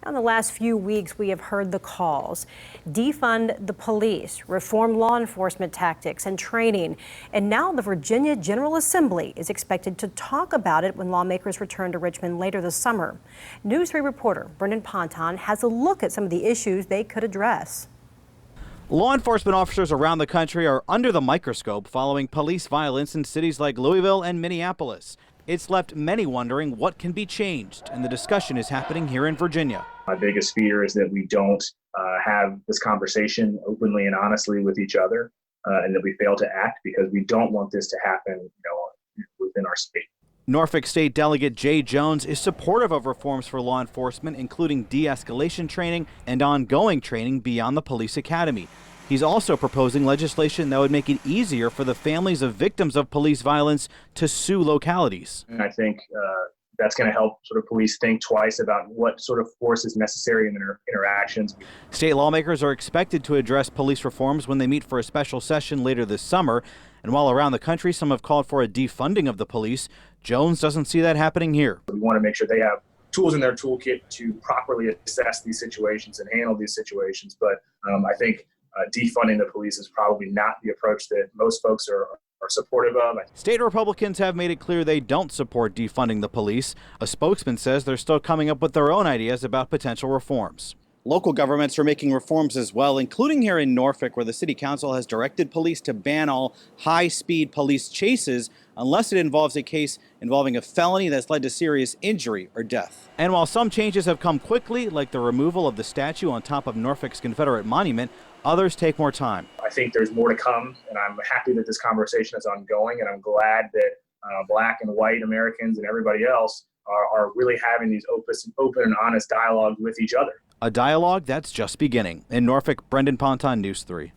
In the last few weeks, we have heard the calls. Defund the police, reform law enforcement tactics and training. And now the Virginia General Assembly is expected to talk about it when lawmakers return to Richmond later this summer. News 3 reporter Brendan Ponton has a look at some of the issues they could address. Law enforcement officers around the country are under the microscope following police violence in cities like Louisville and Minneapolis. It's left many wondering what can be changed, and the discussion is happening here in Virginia. My biggest fear is that we don't have this conversation openly and honestly with each other, and that we fail to act because we don't want this to happen, within our state. Norfolk State Delegate Jay Jones is supportive of reforms for law enforcement, including de-escalation training and ongoing training beyond the police academy. He's also proposing legislation that would make it easier for the families of victims of police violence to sue localities. And I think that's going to help sort of police think twice about what sort of force is necessary in their interactions. State lawmakers are expected to address police reforms when they meet for a special session later this summer. And while around the country some have called for a defunding of the police, Jones doesn't see that happening here. We want to make sure they have tools in their toolkit to properly assess these situations and handle these situations. But I think defunding the police is probably not the approach that most folks are supportive of. State Republicans have made it clear they don't support defunding the police. A spokesman says they're still coming up with their own ideas about potential reforms. Local governments are making reforms as well, including here in Norfolk, where the city council has directed police to ban all high-speed police chases unless it involves a case involving a felony that's led to serious injury or death. And while some changes have come quickly, like the removal of the statue on top of Norfolk's Confederate monument, others take more time. I think there's more to come, and I'm happy that this conversation is ongoing, and I'm glad that Black and white Americans and everybody else are really having these open and honest dialogues with each other. A dialogue that's just beginning. In Norfolk, Brendan Ponton, News 3.